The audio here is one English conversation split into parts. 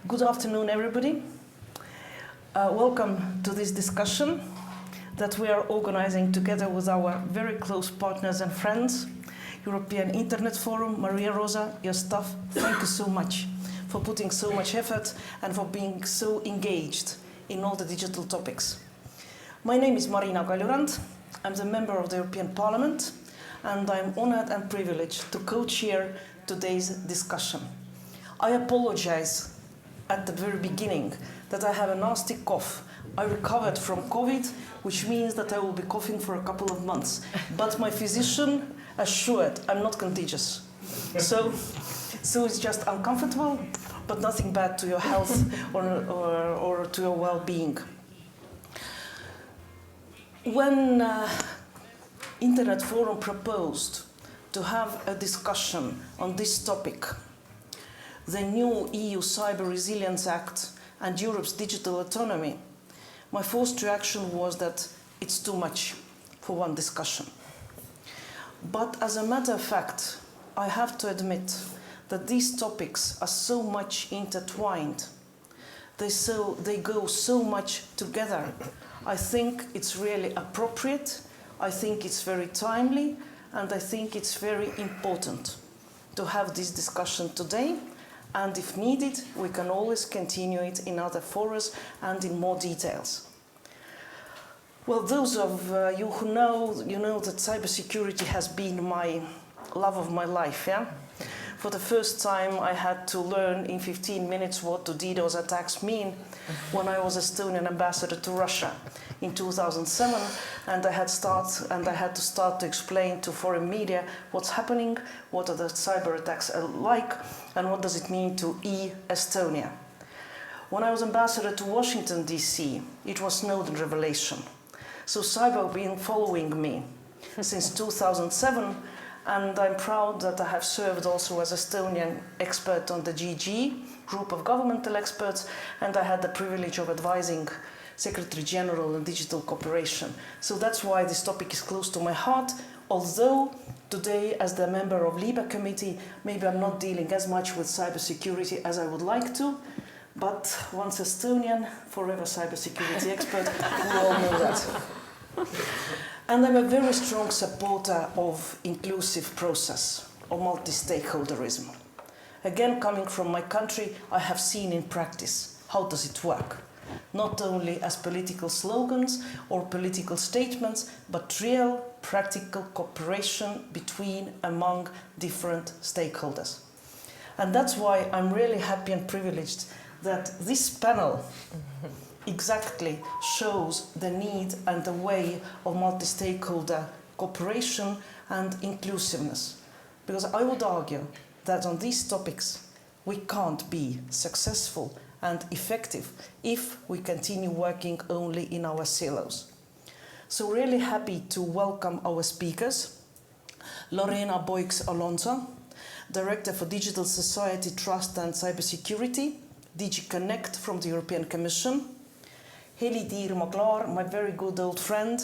Good afternoon, everybody. Welcome to this discussion that we are organizing together with our very close partners and friends, European Internet Forum. Maria Rosa, your staff, thank you so much for putting so much effort and for being so engaged in all the digital topics. My name is Marina Kaljurand. I'm the member of the European Parliament, and I'm honored and privileged to co-chair today's discussion. I apologize at the very beginning that I have a nasty cough. I recovered from COVID, which means that I will be coughing for a couple of months. But my physician assured I'm not contagious. So it's just uncomfortable, but nothing bad to your health or to your well-being. When Internet Forum proposed to have a discussion on this topic, the new EU Cyber Resilience Act and Europe's digital autonomy, my first reaction was that it's too much for one discussion. But as a matter of fact, I have to admit that these topics are so much intertwined. They go so much together. I think it's really appropriate, I think it's very timely, and I think it's very important to have this discussion today. And if needed, we can always continue it in other forums and in more details. Well, those of you who know, you know that cybersecurity has been my love of my life, yeah? For the first time, I had to learn in 15 minutes what the DDoS attacks mean when I was Estonian ambassador to Russia in 2007, and I had to start to explain to foreign media what's happening, what are the cyber attacks like, and what does it mean to Estonia. When I was ambassador to Washington, D.C., it was Snowden revelation. So cyber has been following me since 2007, and I'm proud that I have served also as Estonian expert on the GG, group of governmental experts, and I had the privilege of advising Secretary General on digital cooperation. So that's why this topic is close to my heart, although today, as the member of LIBE committee, maybe I'm not dealing as much with cybersecurity as I would like to, but once Estonian, forever cybersecurity expert, we all know that. And I'm a very strong supporter of inclusive process, of multi-stakeholderism. Again, coming from my country, I have seen in practice how does it work. Not only as political slogans or political statements, but real practical cooperation among different stakeholders. And that's why I'm really happy and privileged that this panel exactly shows the need and the way of multi-stakeholder cooperation and inclusiveness. Because I would argue that on these topics, we can't be successful and effective if we continue working only in our silos. So really happy to welcome our speakers. Lorena Boix-Alonso, Director for Digital Society, Trust and Cybersecurity, DG Connect from the European Commission. Heli Tiirma-Klaar, my very good old friend,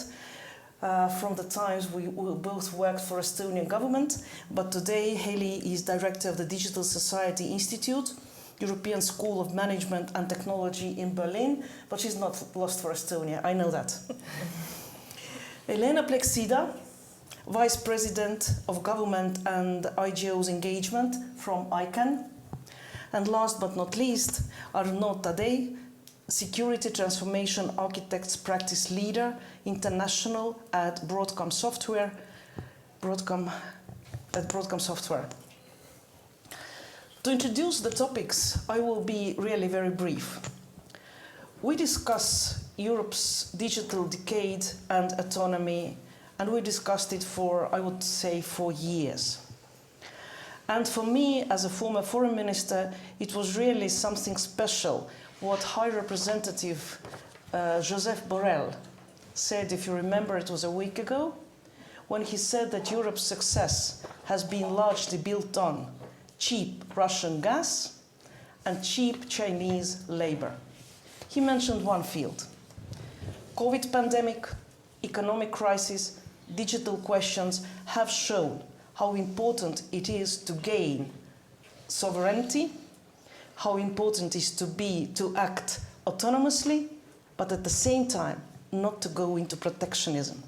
from the times we both worked for Estonian government, but today Heli is Director of the Digital Society Institute, European School of Management and Technology in Berlin, but she's not lost for Estonia, I know that. Elena Plexida, Vice President of Government and IGO's Engagement from ICANN. And last but not least, Arnaud Tadei, Security Transformation Architects Practice Leader, International at Broadcom Software. To introduce the topics, I will be really very brief. We discuss Europe's digital decade and autonomy, and we discussed it for, I would say, 4 years. And for me, as a former foreign minister, it was really something special what High Representative Joseph Borrell said, if you remember, it was a week ago, when he said that Europe's success has been largely built on cheap Russian gas and cheap Chinese labor. He mentioned one field. COVID pandemic, economic crisis, digital questions have shown how important it is to gain sovereignty, how important it is to act autonomously, but at the same time, not to go into protectionism,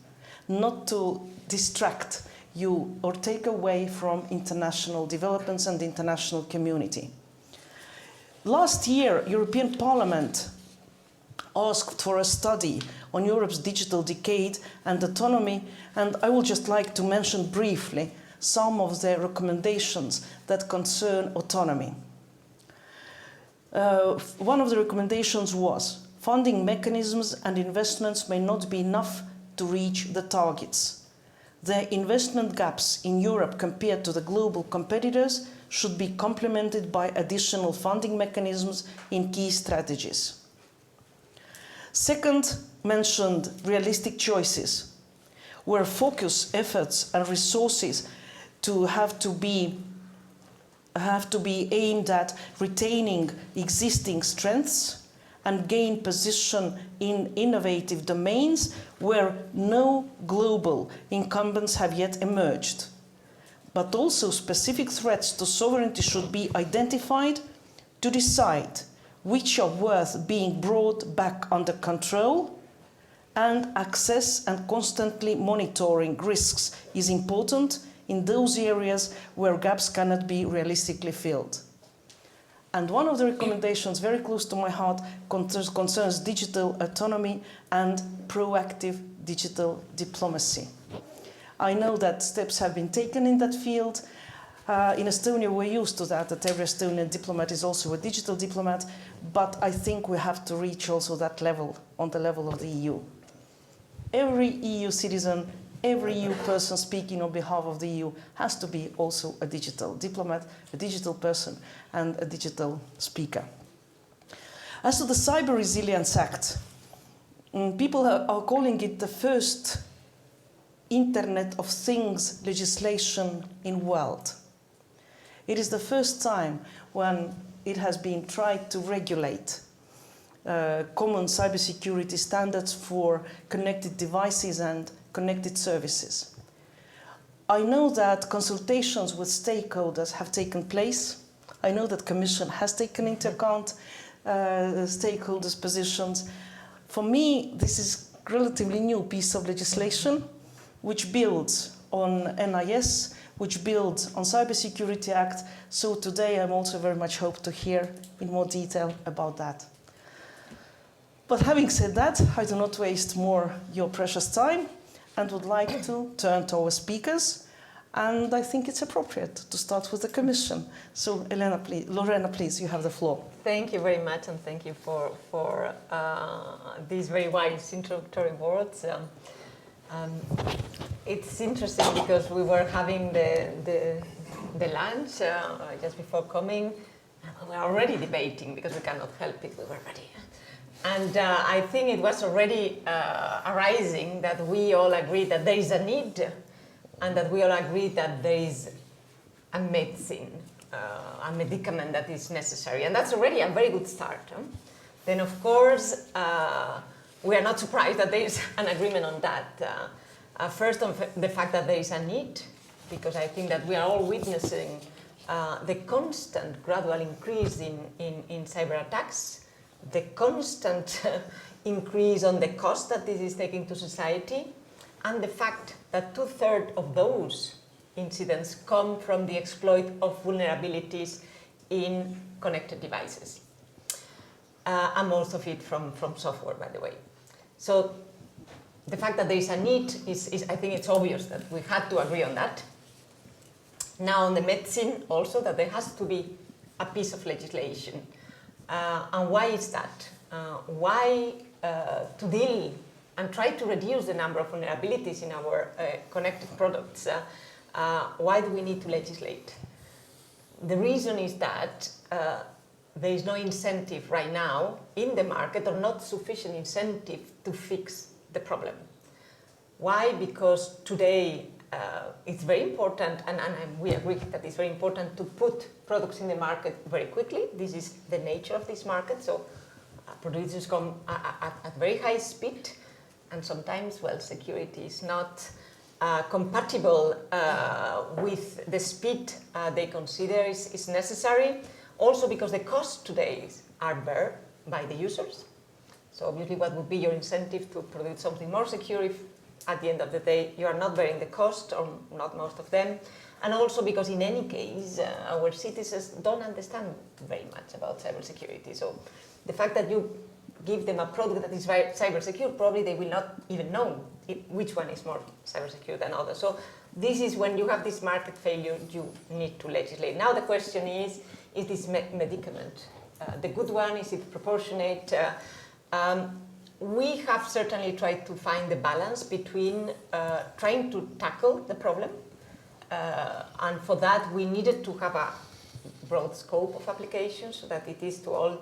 not to distract you or take away from international developments and the international community. Last year, European Parliament asked for a study on Europe's digital decade and autonomy, and I would just like to mention briefly some of the recommendations that concern autonomy. One of the recommendations was funding mechanisms and investments may not be enough to reach the targets. The investment gaps in Europe compared to the global competitors should be complemented by additional funding mechanisms in key strategies. Second, mentioned realistic choices, where focus, efforts and resources have to be aimed at retaining existing strengths and gain position in innovative domains where no global incumbents have yet emerged. But also specific threats to sovereignty should be identified to decide which are worth being brought back under control, and access and constantly monitoring risks is important in those areas where gaps cannot be realistically filled. And one of the recommendations very close to my heart concerns digital autonomy and proactive digital diplomacy. I know that steps have been taken in that field. In Estonia, we're used to that every Estonian diplomat is also a digital diplomat, but I think we have to reach also that level, on the level of the EU. Every EU citizen, every EU person speaking on behalf of the EU has to be also a digital diplomat, a digital person, and a digital speaker. As to the Cyber Resilience Act, people are calling it the first Internet of Things legislation in the world. It is the first time when it has been tried to regulate common cybersecurity standards for connected devices and connected services. I know that consultations with stakeholders have taken place. I know that the Commission has taken into account stakeholders' positions. For me, this is a relatively new piece of legislation which builds on NIS, which builds on Cybersecurity Act. So today I'm also very much hope to hear in more detail about that. But having said that, I do not waste more your precious time and would like to turn to our speakers. And I think it's appropriate to start with the Commission. So Lorena, please, you have the floor. Thank you very much, and thank you for these very wise introductory words. It's interesting because we were having the lunch just before coming. We were already debating because we cannot help it. We were ready. And I think it was already arising that we all agree that there is a need, and that we all agree that there is a medicine, a medicament that is necessary. And that's already a very good start. Then, of course, we are not surprised that there is an agreement on that. First, on the fact that there is a need, because I think that we are all witnessing the constant gradual increase in cyber attacks, the constant increase on the cost that this is taking to society, and the fact that 2/3 of those incidents come from the exploit of vulnerabilities in connected devices. And most of it from software, by the way. So the fact that there is a need is I think it's obvious that we had to agree on that. Now on the medicine also, that there has to be a piece of legislation. And why is that? Why to deal and try to reduce the number of vulnerabilities in our connected products? Why do we need to legislate? The reason is that there is no incentive right now in the market, or not sufficient incentive to fix the problem. Why? Because today it's very important, and we agree that it's very important to put products in the market very quickly. This is the nature of this market, so producers come at very high speed, and sometimes, well, security is not compatible with the speed they consider is necessary, Also because the costs today are borne by the users. So obviously what would be your incentive to produce something more secure if at the end of the day you are not bearing the cost, or not most of them. And also because in any case our citizens don't understand very much about cybersecurity. So the fact that you give them a product that is cyber secure, probably they will not even know which one is more cyber secure than others. So this is when you have this market failure, you need to legislate. Now the question is this medicament the good one? Is it proportionate? We have certainly tried to find the balance between trying to tackle the problem, and for that we needed to have a broad scope of applications so that it is to all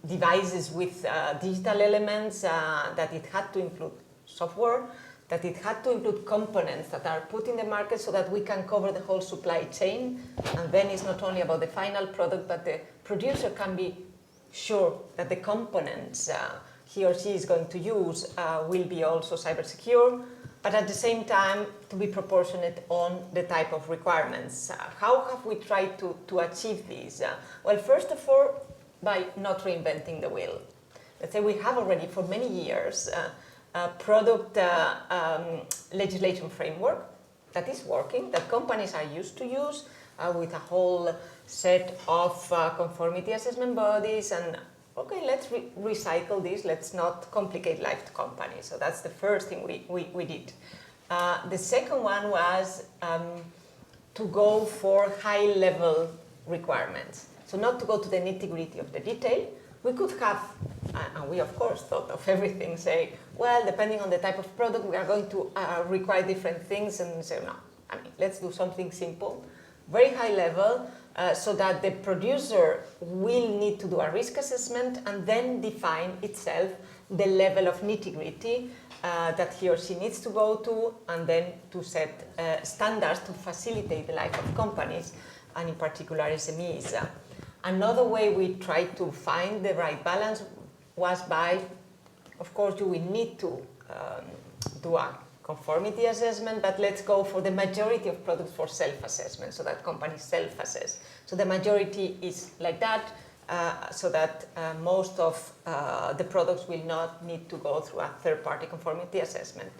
devices with digital elements, that it had to include software, that it had to include components that are put in the market so that we can cover the whole supply chain. And then it's not only about the final product, but the producer can be sure that the components he or she is going to use will be also cyber secure, but at the same time to be proportionate on the type of requirements. How have we tried to achieve this? Well, first of all, by not reinventing the wheel. Let's say we have already for many years a product legislation framework that is working, that companies are used to use, with a whole set of conformity assessment bodies, and okay, let's recycle this, let's not complicate life to companies. So that's the first thing we did. The second one was to go for high-level requirements. So not to go to the nitty-gritty of the detail. We could have, and we of course thought of everything, say, well, depending on the type of product, we are going to require different things, and say, no, I mean, let's do something simple, very high level, so that the producer will need to do a risk assessment and then define itself the level of nitty-gritty that he or she needs to go to, and then to set standards to facilitate the life of companies, and in particular SMEs. Another way we tried to find the right balance was by, of course, you will need to do a conformity assessment, but let's go for the majority of products for self-assessment, so that companies self-assess. So the majority is like that, so that most of the products will not need to go through a third-party conformity assessment.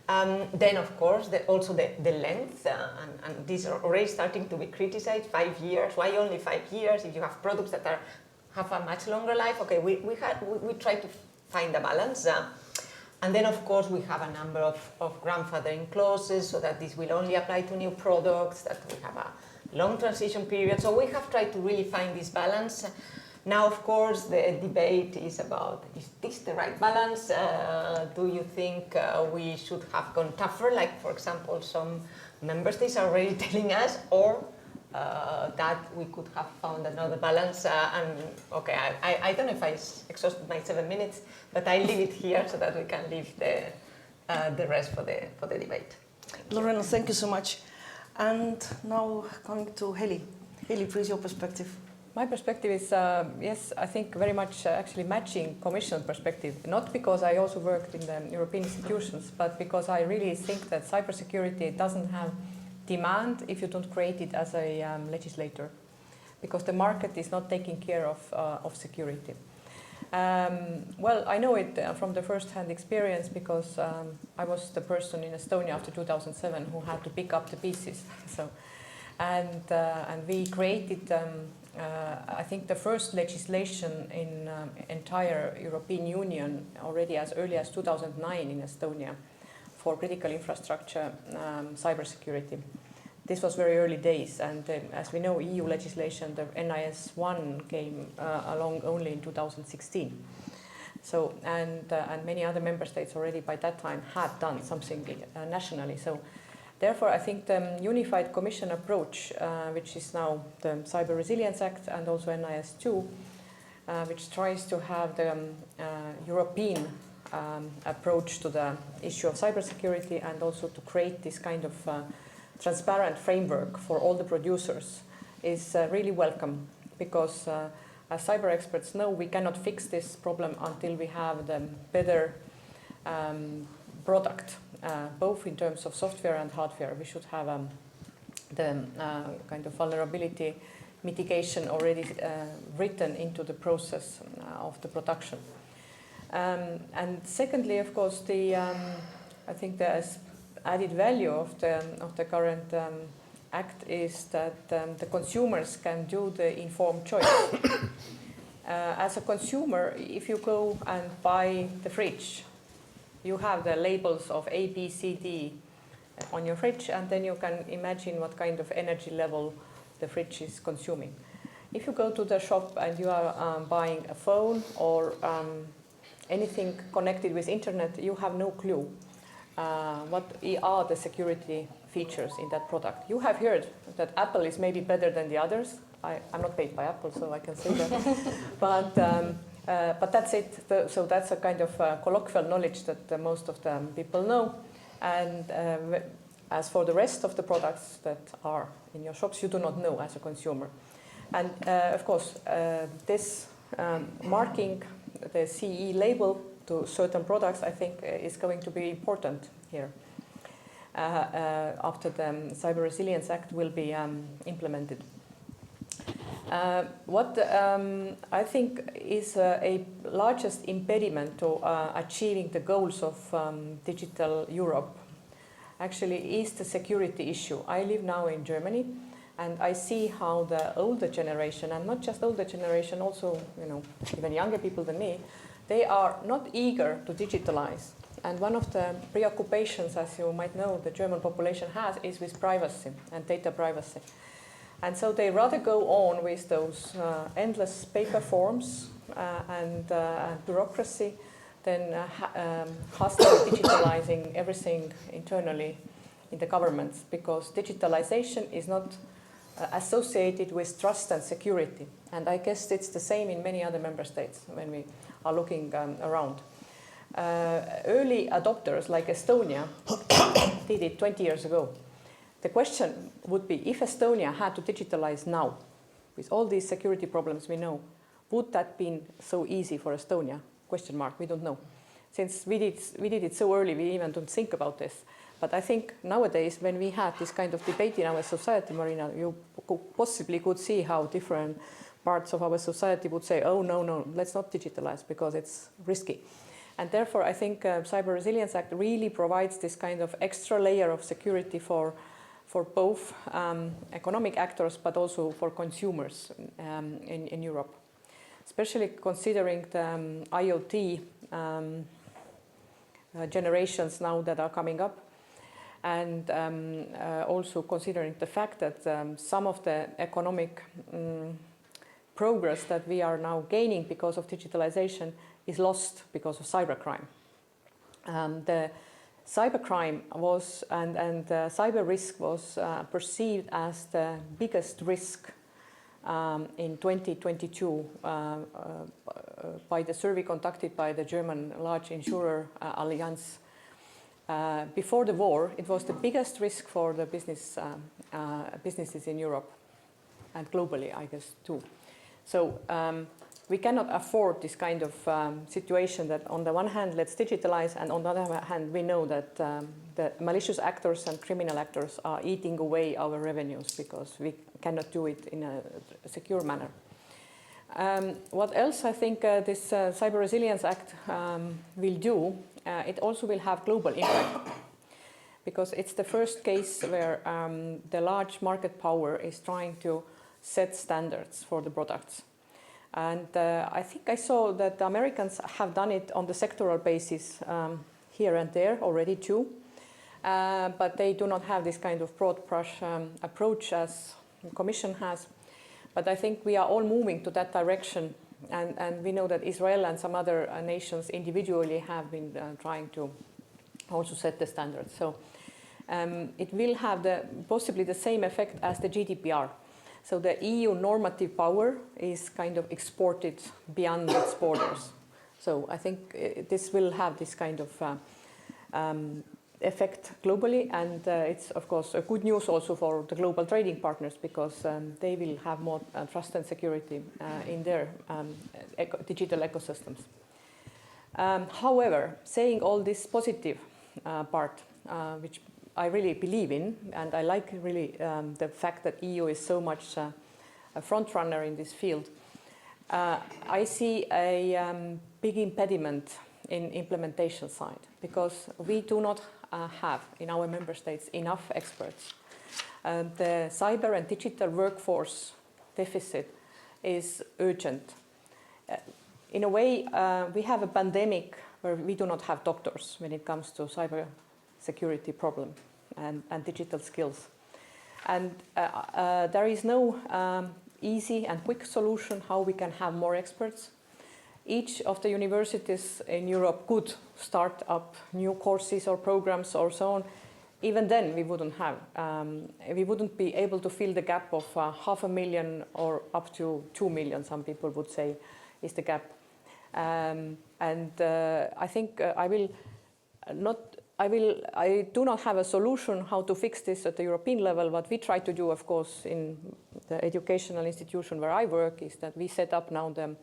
Then, of course, also the length, and these are already starting to be criticized, 5 years. Why only 5 years if you have products that have a much longer life? Okay, we try to find a balance. And then, of course, we have a number of grandfathering clauses, so that this will only apply to new products, that we have a long transition period. So we have tried to really find this balance. Now, of course, the debate is about, is this the right balance? Do you think we should have gone tougher, like, for example, some member states are already telling us, or that we could have found another balance? And okay, I don't know if I exhausted my 7 minutes, but I leave it here so that we can leave the rest for the debate. Lorena, thank you so much. And now coming to Heli. Heli, please, your perspective. My perspective is, yes, I think very much actually matching Commission perspective, not because I also worked in the European institutions, but because I really think that cybersecurity doesn't have demand if you don't create it as a legislator, because the market is not taking care of security. Well, I know it from the first-hand experience, because I was the person in Estonia after 2007 who had to pick up the pieces. So, and we created I think the first legislation in entire European Union already as early as 2009 in Estonia for critical infrastructure cybersecurity. This was very early days, and as we know, EU legislation, the NIS1 came along only in 2016. So, and many other member states already by that time had done something nationally. So. Therefore, I think the unified Commission approach, which is now the Cyber Resilience Act and also NIS2, which tries to have the European approach to the issue of cybersecurity, and also to create this kind of transparent framework for all the producers, is really welcome, because as cyber experts know, we cannot fix this problem until we have the better product. Both in terms of software and hardware. We should have the kind of vulnerability mitigation already written into the process of the production. And secondly, of course, I think the added value of the current act is that the consumers can do the informed choice. As a consumer, if you go and buy the fridge, you have the labels of A, B, C, D on your fridge, and then you can imagine what kind of energy level the fridge is consuming. If you go to the shop and you are buying a phone or anything connected with internet, you have no clue what are the security features in that product. You have heard that Apple is maybe better than the others. I'm not paid by Apple, so I can say that. But that's it. So that's a kind of colloquial knowledge that most of the people know. And as for the rest of the products that are in your shops, you do not know as a consumer. And of course, this marking the CE label to certain products, I think, is going to be important here after the Cyber Resilience Act will be implemented. What I think is a largest impediment to achieving the goals of digital Europe actually is the security issue. I live now in Germany, and I see how the older generation, and not just older generation, also even younger people than me, they are not eager to digitalize. And one of the preoccupations, as you might know, the German population has is with privacy and data privacy. And so they rather go on with those endless paper forms and bureaucracy than hastily digitalizing everything internally in the governments, because digitalization is not associated with trust and security. And I guess it's the same in many other member states when we are looking around. Early adopters like Estonia did it 20 years ago. The question would be, if Estonia had to digitalize now, with all these security problems we know, would that been so easy for Estonia? Question mark, we don't know. Since we did it so early, we even don't think about this. But I think nowadays, when we had this kind of debate in our society, Marina, you possibly could see how different parts of our society would say, oh, no, let's not digitalize because it's risky. And therefore, I think Cyber Resilience Act really provides this kind of extra layer of security for both economic actors, but also for consumers in Europe. Especially considering the IoT generations now that are coming up, and also considering the fact that some of the economic progress that we are now gaining because of digitalization is lost because of cybercrime. The cybercrime was and cyber risk was perceived as the biggest risk in 2022 by the survey conducted by the German large insurer Allianz. Before the war, it was the biggest risk for the businesses in Europe and globally, I guess, too. So we cannot afford this kind of situation that on the one hand, let's digitalize, and on the other hand, we know that the malicious actors and criminal actors are eating away our revenues because we cannot do it in a secure manner. What else I think this Cyber Resilience Act will do, it also will have global impact, because it's the first case where the large market power is trying to set standards for the products. And I think I saw that the Americans have done it on the sectoral basis here and there already too, but they do not have this kind of broad brush approach as the Commission has. But I think we are all moving to that direction, and we know that Israel and some other nations individually have been trying to also set the standards. So it will have possibly the same effect as the GDPR. So the EU normative power is kind of exported beyond its borders. So I think this will have this kind of effect globally, and it's of course a good news also for the global trading partners, because they will have more trust and security in their digital ecosystems. However, saying all this positive part, which I really believe in, and I like really the fact that EU is so much a front runner in this field. I see a big impediment in implementation side because we do not have in our member states enough experts. The cyber and digital workforce deficit is urgent. In a way, we have a pandemic where we do not have doctors when it comes to cyber security problem and digital skills. And there is no easy and quick solution how we can have more experts. Each of the universities in Europe could start up new courses or programs or so on. Even then, we wouldn't be able to fill the gap of 500,000 or up to 2 million, some people would say, is the gap. I think I do not have a solution how to fix this at the European level. What we try to do, of course, in the educational institution where I work is that we set up now the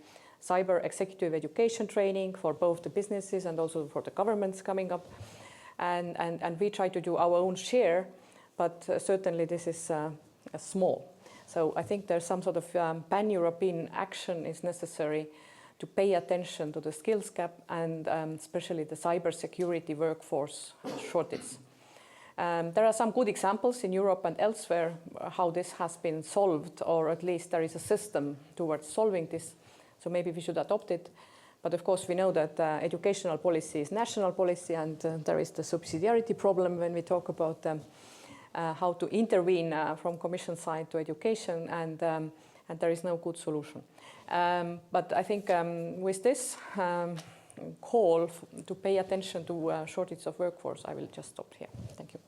cyber executive education training for both the businesses and also for the governments coming up. And we try to do our own share, but certainly this is small. So I think there's some sort of pan-European action is necessary to pay attention to the skills gap and especially the cybersecurity workforce shortage. There are some good examples in Europe and elsewhere how this has been solved, or at least there is a system towards solving this. So maybe we should adopt it. But of course, we know that educational policy is national policy, and there is the subsidiarity problem when we talk about how to intervene from Commission side to education, and there is no good solution. But I think with this call to pay attention to shortage of workforce, I will just stop here. Thank you.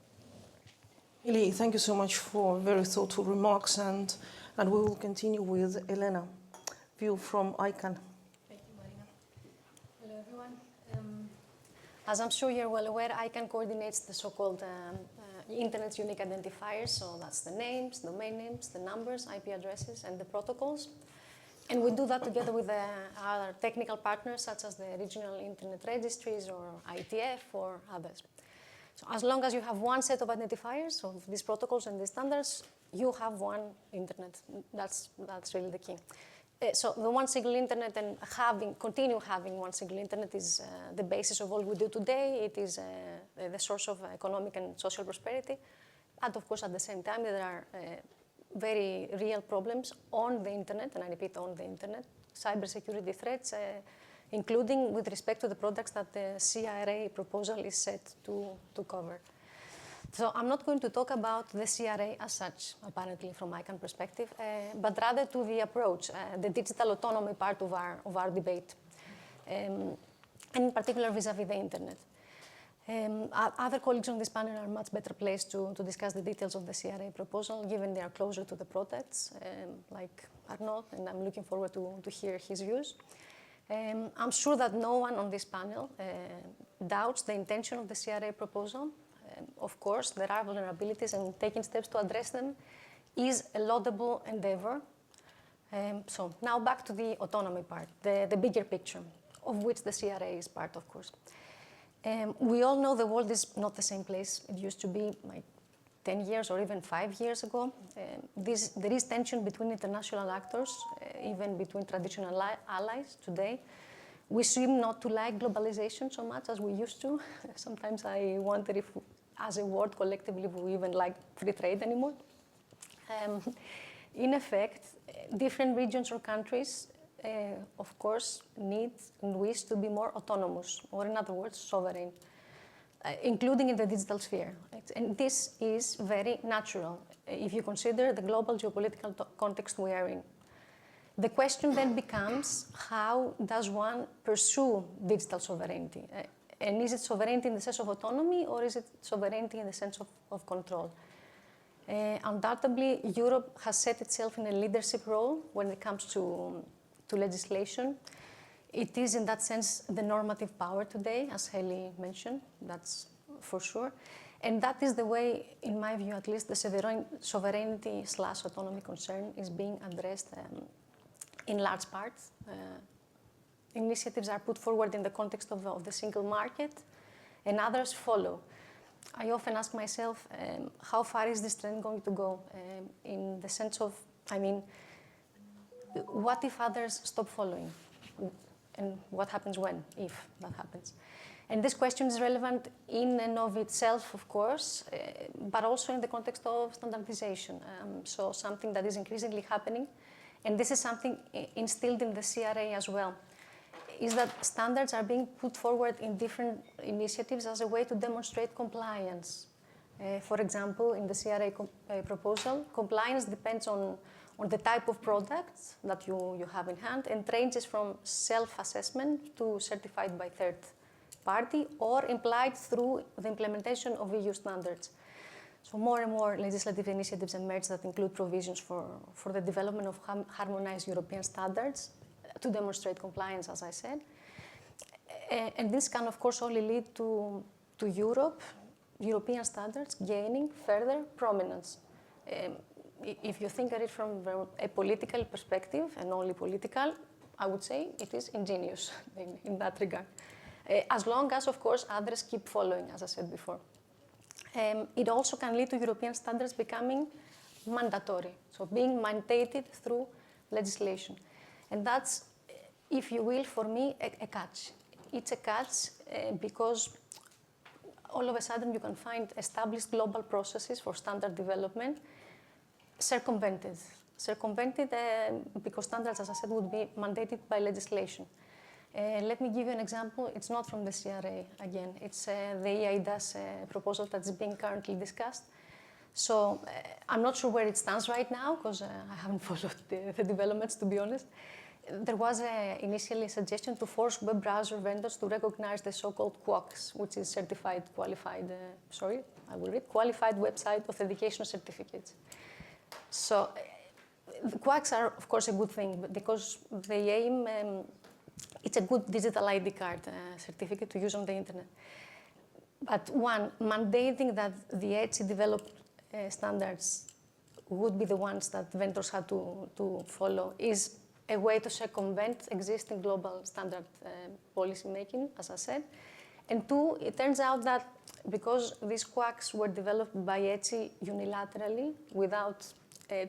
Ili, thank you so much for very thoughtful remarks, and we will continue with Elena, view from ICANN. Thank you, Marina. Hello, everyone. As I'm sure you're well aware, ICANN coordinates the so-called Internet's unique identifiers. So that's the names, domain names, the numbers, IP addresses, and the protocols. And we do that together with our technical partners, such as the regional Internet registries or IETF or others. So as long as you have one set of identifiers of these protocols and these standards, you have one Internet. That's really the key. So the one single Internet and continue having one single Internet is the basis of all we do today. It is the source of economic and social prosperity. And of course, at the same time, there are very real problems on the Internet, and I repeat, on the Internet, cybersecurity threats, including with respect to the products that the CRA proposal is set to cover. So I'm not going to talk about the CRA as such, apparently from ICANN perspective, but rather to the approach, the digital autonomy part of our debate, and in particular vis-à-vis the Internet. Other colleagues on this panel are much better placed to discuss the details of the CRA proposal, given they are closer to the products, like Arnaud, and I'm looking forward to hear his views. I'm sure that no one on this panel doubts the intention of the CRA proposal. Of course, there are vulnerabilities, and taking steps to address them is a laudable endeavor. So now back to the autonomy part, the bigger picture, of which the CRA is part, of course. We all know the world is not the same place it used to be like 10 years or even 5 years ago. There is tension between international actors, even between traditional allies today. We seem not to like globalization so much as we used to. Sometimes I wonder if, as a world, collectively, we even like free trade anymore. In effect, different regions or countries, of course, need and wish to be more autonomous, or in other words, sovereign, including in the digital sphere. And this is very natural if you consider the global geopolitical context we are in. The question then becomes, how does one pursue digital sovereignty? And is it sovereignty in the sense of autonomy, or is it sovereignty in the sense of control? Undoubtedly, Europe has set itself in a leadership role when it comes to legislation. It is, in that sense, the normative power today, as Heli mentioned, that's for sure. And that is the way, in my view at least, the sovereignty/autonomy concern is being addressed in large part. Initiatives are put forward in the context of the single market, and others follow. I often ask myself, how far is this trend going to go? In the sense of, what if others stop following? And what happens when, if that happens? And this question is relevant in and of itself, of course, but also in the context of standardization. So something that is increasingly happening, and this is something instilled in the CRA as well, is that standards are being put forward in different initiatives as a way to demonstrate compliance. For example, in the CRA proposal, compliance depends on the type of products that you have in hand and ranges from self-assessment to certified by third party or implied through the implementation of EU standards. So more and more legislative initiatives emerge that include provisions for the development of harmonized European standards to demonstrate compliance, as I said. And this can, of course, only lead to European standards gaining further prominence. If you think at it from a political perspective, and only political, I would say it is ingenious in that regard. As long as, of course, others keep following, as I said before. It also can lead to European standards becoming mandatory, so being mandated through legislation. And that's, if you will, for me, a catch. It's a catch because all of a sudden you can find established global processes for standard development circumvented because standards, as I said, would be mandated by legislation. Let me give you an example. It's not from the CRA, again. It's the EIDAS proposal that's being currently discussed. So I'm not sure where it stands right now, because I haven't followed the developments, to be honest. There was initially a suggestion to force web browser vendors to recognize the so-called QUACs, which is qualified website authentication certificates. So the QUACs are, of course, a good thing, because they aim, it's a good digital ID card certificate to use on the internet. But one, mandating that the ETSI developed standards would be the ones that vendors had to follow is a way to circumvent existing global standard policy making, as I said. And two, it turns out that because these QUACs were developed by ETSI unilaterally without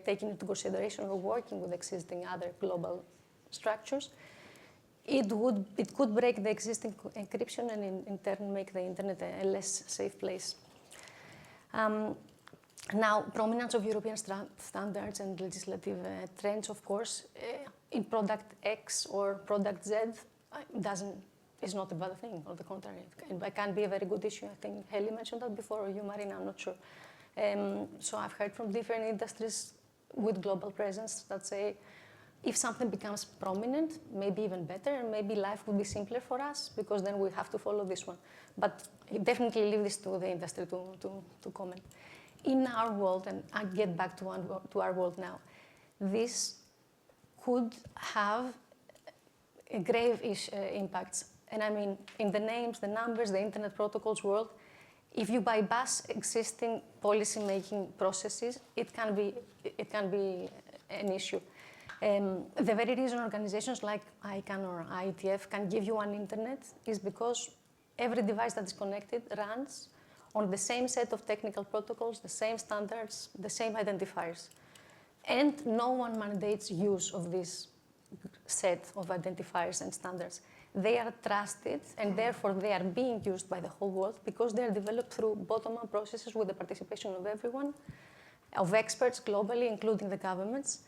taking into consideration or working with existing other global structures, it could break the existing encryption and in turn make the internet a less safe place. Now, prominence of European standards and legislative trends, of course, in product X or product Z is not a bad thing, on the contrary. It can be a very good issue. I think Heli mentioned that before, or you, Marina, I'm not sure. So I've heard from different industries with global presence that say, if something becomes prominent, maybe even better, and maybe life would be simpler for us, because then we have to follow this one. But definitely leave this to the industry to comment. In our world, and I get back to our world now, this could have a grave impacts. And I mean, in the names, the numbers, the internet protocols world, if you bypass existing policy-making processes, it can be an issue. The very reason organizations like ICANN or IETF can give you an internet is because every device that is connected runs on the same set of technical protocols, the same standards, the same identifiers. And no one mandates use of this set of identifiers and standards. They are trusted, and therefore they are being used by the whole world because they are developed through bottom-up processes with the participation of everyone, of experts globally, including the governments,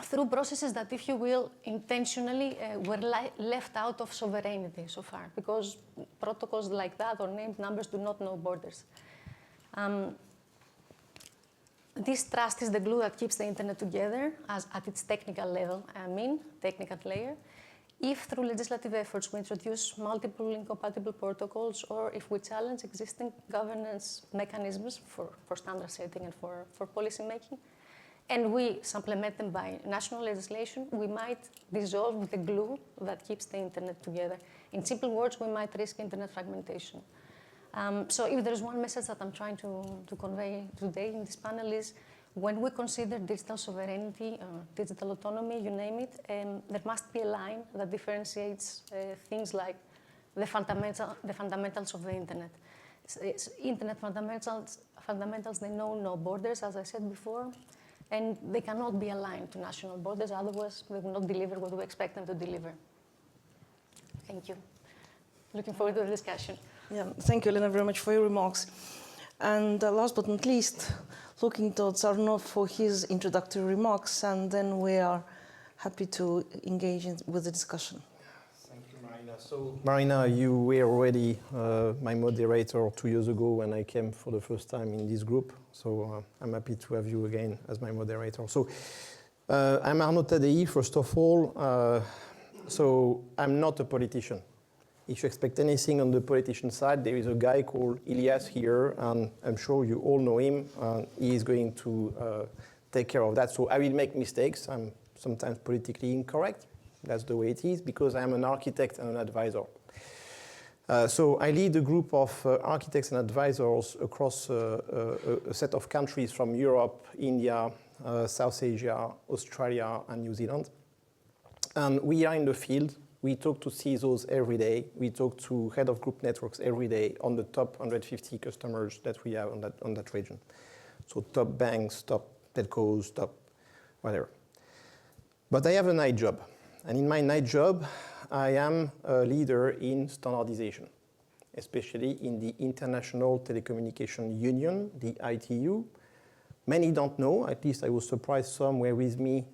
through processes that, if you will, intentionally were left out of sovereignty so far, because protocols like that or named numbers do not know borders. This trust is the glue that keeps the internet together at its technical level, technical layer. If through legislative efforts we introduce multiple incompatible protocols, or if we challenge existing governance mechanisms for standard setting and for policy making, and we supplement them by national legislation, we might dissolve the glue that keeps the internet together. In simple words, we might risk internet fragmentation. So if there's one message that I'm trying to convey today in this panel is, when we consider digital sovereignty, digital autonomy, you name it, there must be a line that differentiates things like the fundamentals of the internet. Internet fundamentals, they know no borders, as I said before. And they cannot be aligned to national borders, otherwise they will not deliver what we expect them to deliver. Thank you. Looking forward to the discussion. Yeah, thank you, Elena, very much for your remarks. And last but not least, looking towards Arnaud for his introductory remarks, and then we are happy to engage with the discussion. Thank you, Marina. So, Marina, you were already my moderator 2 years ago when I came for the first time in this group. So I'm happy to have you again as my moderator. So I'm Arnaud Tadei, first of all. So I'm not a politician. If you expect anything on the politician side, there is a guy called Ilias here, and I'm sure you all know him. He is going to take care of that. So I will make mistakes. I'm sometimes politically incorrect. That's the way it is, because I'm an architect and an advisor. So I lead a group of architects and advisors across a set of countries from Europe, India, South Asia, Australia, and New Zealand. And we are in the field. We talk to CISOs every day. We talk to head of group networks every day on the top 150 customers that we have on that region. So top banks, top telcos, top whatever. But I have a night job. And in my night job, I am a leader in standardization, especially in the International Telecommunication Union, the ITU. Many don't know, at least I was surprised some were with me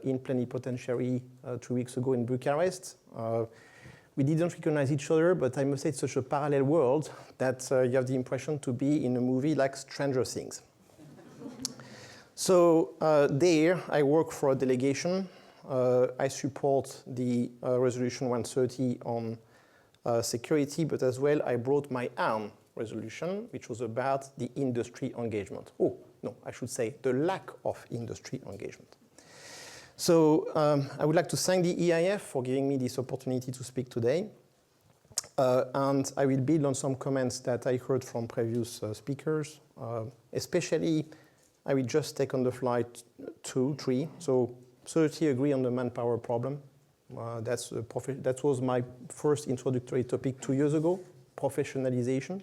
in plenipotentiary 2 weeks ago in Bucharest. We didn't recognize each other, but I must say it's such a parallel world that you have the impression to be in a movie like Stranger Things. So there I work for a delegation. I support the resolution 130 on security, but as well I brought my own resolution, which was about the industry engagement. Oh, no, I should say the lack of industry engagement. So I would like to thank the EIF for giving me this opportunity to speak today. And I will build on some comments that I heard from previous speakers. Especially, I will just take on the fly 2, 3. So 30 agree on the manpower problem. That was my first introductory topic 2 years ago, professionalization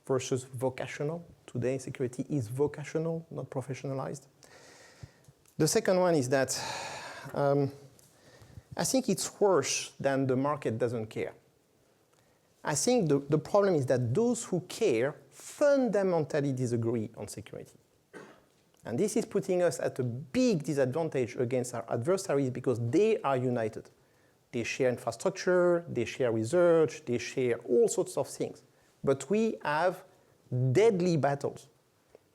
versus vocational. Today, security is vocational, not professionalized. The second one is that I think it's worse than the market doesn't care. I think the problem is that those who care fundamentally disagree on security. And this is putting us at a big disadvantage against our adversaries because they are united. They share infrastructure, they share research, they share all sorts of things. But we have deadly battles.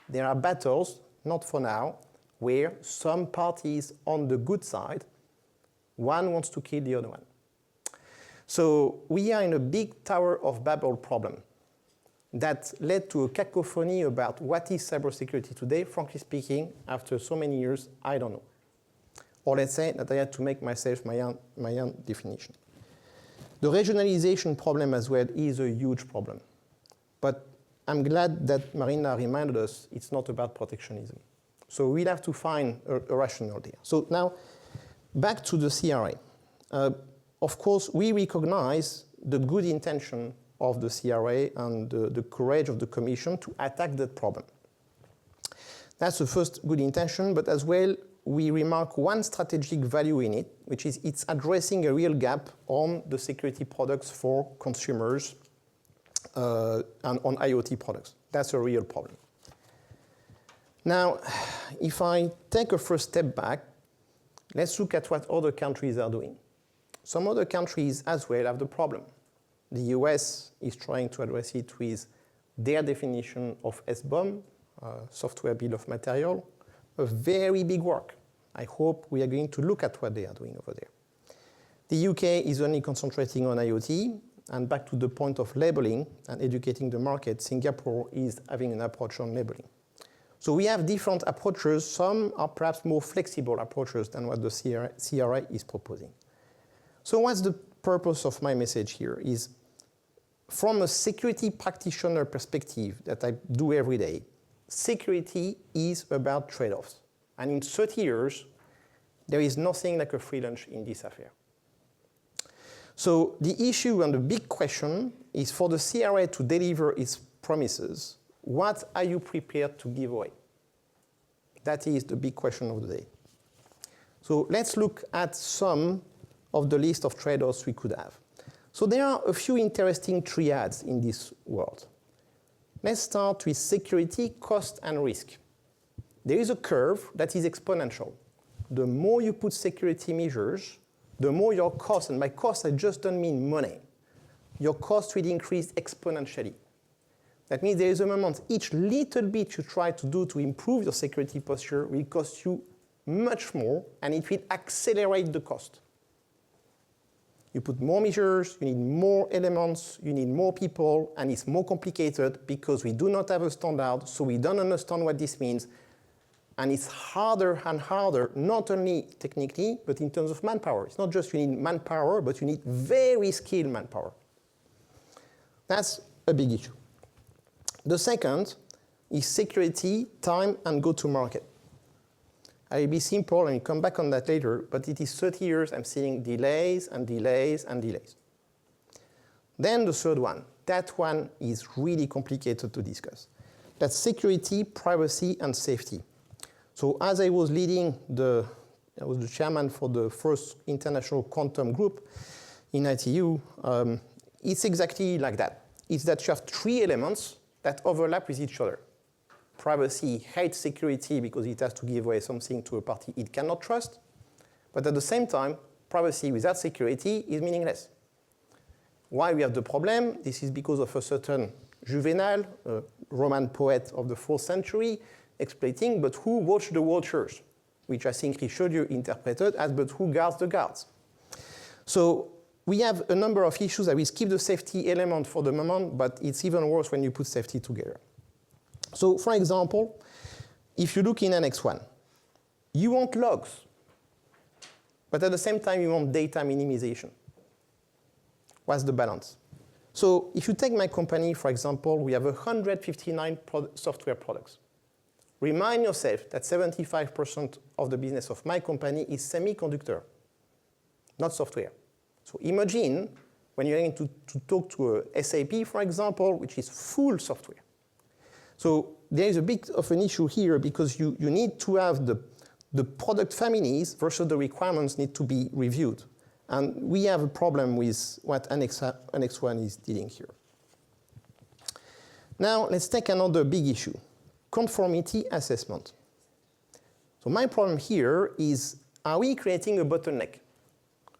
There are battles, not for now, where some parties on the good side, one wants to kill the other one. So we are in a big Tower of Babel problem that led to a cacophony about what is cybersecurity today. Frankly speaking, after so many years, I don't know. Or let's say that I had to make myself my own definition. The regionalization problem as well is a huge problem. But I'm glad that Marina reminded us it's not about protectionism. So we'll have to find a rationale there. So now, back to the CRA. Of course, we recognize the good intention of the CRA and the courage of the Commission to attack that problem. That's the first good intention, but as well, we remark one strategic value in it, which is it's addressing a real gap on the security products for consumers and on IoT products. That's a real problem. Now, if I take a first step back, let's look at what other countries are doing. Some other countries as well have the problem. The US is trying to address it with their definition of SBOM, software bill of material, a very big work. I hope we are going to look at what they are doing over there. The UK is only concentrating on IoT, and back to the point of labeling and educating the market, Singapore is having an approach on labeling. So we have different approaches. Some are perhaps more flexible approaches than what the CRA is proposing. So what's the purpose of my message here is, from a security practitioner perspective that I do every day, security is about trade-offs. And in 30 years, there is nothing like a free lunch in this affair. So the issue and the big question is for the CRA to deliver its promises, what are you prepared to give away? That is the big question of the day. So let's look at some of the list of trade-offs we could have. So there are a few interesting triads in this world. Let's start with security, cost, and risk. There is a curve that is exponential. The more you put security measures, the more your cost, and by cost I just don't mean money, your cost will increase exponentially. That means there is a moment each little bit you try to do to improve your security posture will cost you much more, and it will accelerate the cost. You put more measures, you need more elements, you need more people, and it's more complicated because we do not have a standard, so we don't understand what this means. And it's harder and harder, not only technically, but in terms of manpower. It's not just you need manpower, but you need very skilled manpower. That's a big issue. The second is security, time, and go-to-market. I will be simple and come back on that later, but it is 30 years I'm seeing delays and delays and delays. Then the third one. That one is really complicated to discuss. That's security, privacy, and safety. So as I was I was the chairman for the first international quantum group in ITU, it's exactly like that. It's that you have three elements that overlap with each other. Privacy hates security because it has to give away something to a party it cannot trust. But at the same time, privacy without security is meaningless. Why we have the problem? This is because of a certain Juvenal, a Roman poet of the 4th century, explaining, but who watch the watchers? Which I think Richelieu interpreted as, but who guards the guards? So we have a number of issues. I will skip the safety element for the moment, but it's even worse when you put safety together. So for example, if you look in Annex 1, you want logs, but at the same time you want data minimization. What's the balance? So if you take my company, for example, we have 159 software products. Remind yourself that 75% of the business of my company is semiconductor, not software. So imagine when you're going to talk to a SAP, for example, which is full software. So there is a bit of an issue here because you need to have the product families versus the requirements need to be reviewed. And we have a problem with what Annex 1 is dealing here. Now let's take another big issue, conformity assessment. So my problem here is, are we creating a bottleneck?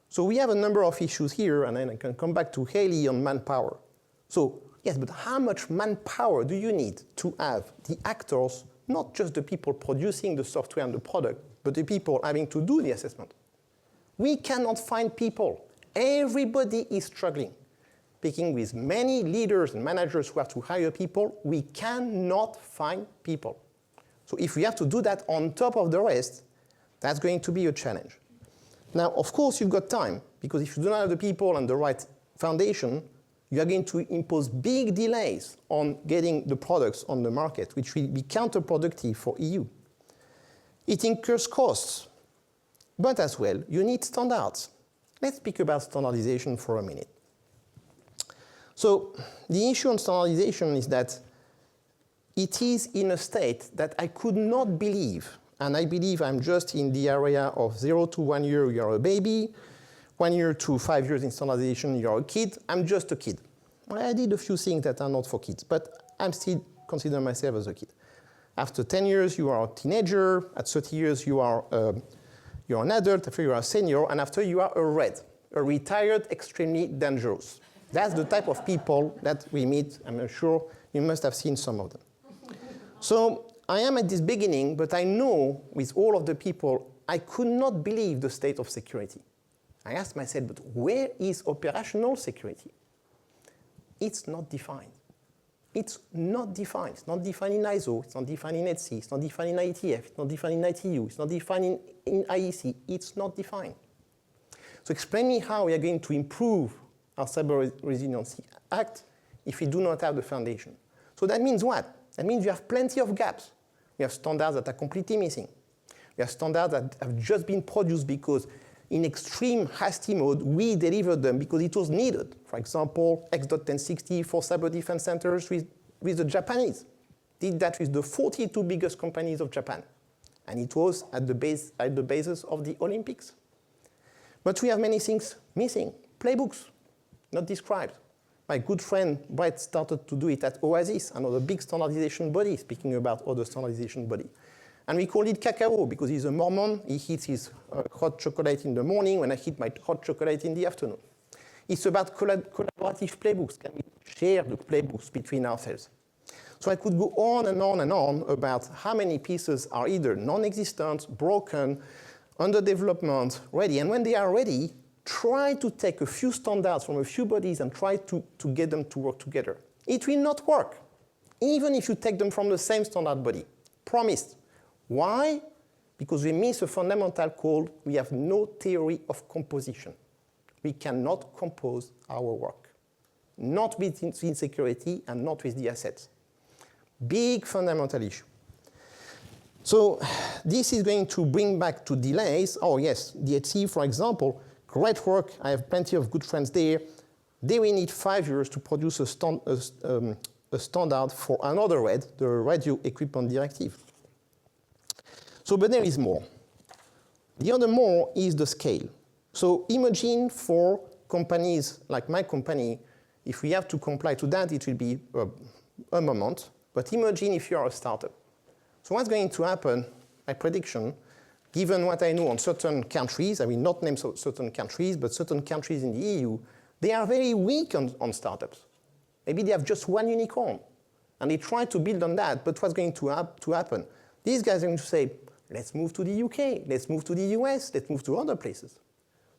So we have a number of issues here, and then I can come back to Haley on manpower. So yes, but how much manpower do you need to have the actors, not just the people producing the software and the product, but the people having to do the assessment? We cannot find people. Everybody is struggling. Speaking with many leaders and managers who have to hire people, we cannot find people. So if we have to do that on top of the rest, that's going to be a challenge. Now, of course, you've got time, because if you don't have the people and the right foundation, you are going to impose big delays on getting the products on the market, which will be counterproductive for EU. It incurs costs, but as well, you need standards. Let's speak about standardization for a minute. So the issue on standardization is that it is in a state that I could not believe, and I believe I'm just in the area of 0 to 1 year, you're a baby, 1 year to 5 years in standardization, you're a kid. I'm just a kid. I did a few things that are not for kids, but I'm still consider myself as a kid. After 10 years, you are a teenager. At 30 years, you're an adult. After you are a senior, and after you are a red, a retired, extremely dangerous. That's the type of people that we meet. I'm sure you must have seen some of them. So I am at this beginning, but I know with all of the people, I could not believe the state of security. I asked myself, but where is operational security? It's not defined. It's not defined. It's not defined in ISO. It's not defined in ETSI. It's not defined in IETF. It's not defined in ITU. It's not defined in IEC. It's not defined. So explain me how we are going to improve our Cyber Resiliency Act if we do not have the foundation. So that means what? That means you have plenty of gaps. We have standards that are completely missing. We have standards that have just been produced because in extreme hasty mode, we delivered them because it was needed. For example, X.1060 for cyber defense centers with the Japanese. Did that with the 42 biggest companies of Japan. And it was at the basis of the Olympics. But we have many things missing. Playbooks, not described. My good friend Brett started to do it at Oasis, another big standardization body, speaking about other standardization body. And we call it cacao because he's a Mormon. He eats his hot chocolate in the morning when I eat my hot chocolate in the afternoon. It's about collaborative playbooks. Can we share the playbooks between ourselves? So I could go on and on and on about how many pieces are either non-existent, broken, under development, ready. And when they are ready, try to take a few standards from a few bodies and try to get them to work together. It will not work, even if you take them from the same standard body. Promised. Why? Because we miss a fundamental called we have no theory of composition. We cannot compose our work. Not with insecurity and not with the assets. Big fundamental issue. So this is going to bring back to delays. Oh yes, DHC, for example, great work. I have plenty of good friends there. They will need 5 years to produce a standard for another RED, the Radio Equipment Directive. So, but there is more. The other more is the scale. So imagine for companies like my company, if we have to comply to that, it will be a moment. But imagine if you are a startup. So what's going to happen, my prediction, given what I know on certain countries, I will not name certain countries, but certain countries in the EU, they are very weak on startups. Maybe they have just one unicorn. And they try to build on that, but what's going to happen? These guys are going to say, let's move to the UK, let's move to the US, let's move to other places.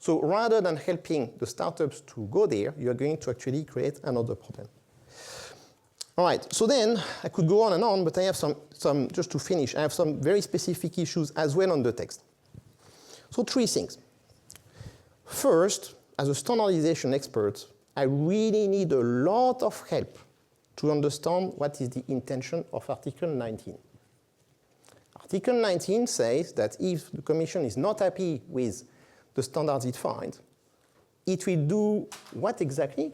So rather than helping the startups to go there, you're going to actually create another problem. All right, so then I could go on and on, but I have some just to finish, I have some very specific issues as well on the text. So 3 things. First, as a standardization expert, I really need a lot of help to understand what is the intention of Article 19. Article 19 says that if the Commission is not happy with the standards it finds, it will do what exactly?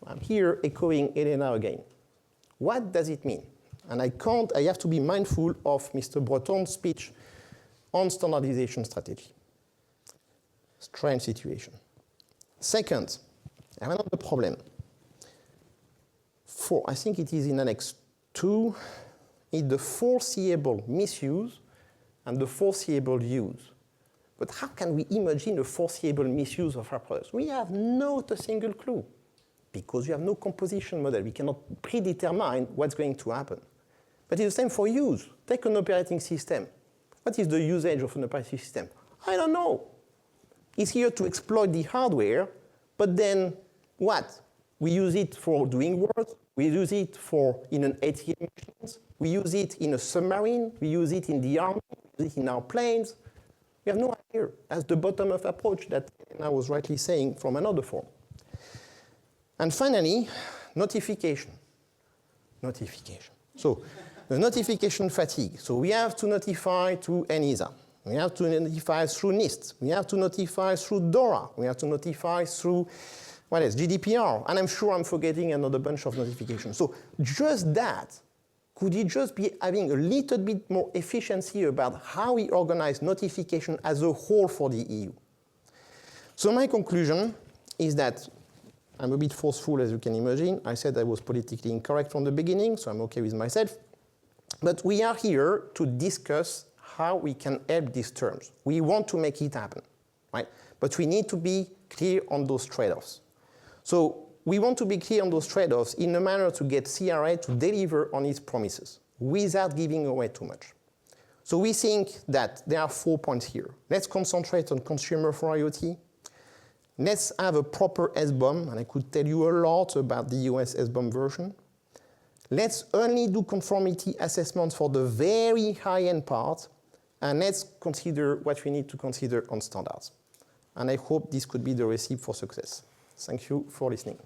I'm here echoing Elena again. What does it mean? And I have to be mindful of Mr. Breton's speech on standardization strategy. Strange situation. Second, I have another problem. I think it is in Annex 2, is the foreseeable misuse and the foreseeable use. But how can we imagine a foreseeable misuse of our products? We have not a single clue because we have no composition model. We cannot predetermine what's going to happen. But it's the same for use. Take an operating system. What is the usage of an operating system? I don't know. It's here to exploit the hardware, but then what? We use it for doing work. We use it in an ATM machine. We use it in a submarine. We use it in the army. We use it in our planes. We have no idea. That's the bottom-up approach that I was rightly saying from another form. And finally, notification. Notification. So the notification fatigue. So we have to notify to ENISA. We have to notify through NIST. We have to notify through DORA. We have to notify through, what else, GDPR. And I'm sure I'm forgetting another bunch of notifications. So just that, could it just be having a little bit more efficiency about how we organize notification as a whole for the EU? So my conclusion is that I'm a bit forceful, as you can imagine. I said I was politically incorrect from the beginning, so I'm okay with myself. But we are here to discuss how we can help these terms. We want to make it happen, right? But we need to be clear on those trade-offs. So we want to be clear on those trade-offs in a manner to get CRA to deliver on its promises without giving away too much. So we think that there are 4 points here. Let's concentrate on consumer for IoT. Let's have a proper SBOM, and I could tell you a lot about the US SBOM version. Let's only do conformity assessments for the very high-end part, and let's consider what we need to consider on standards. And I hope this could be the recipe for success. Thank you for listening.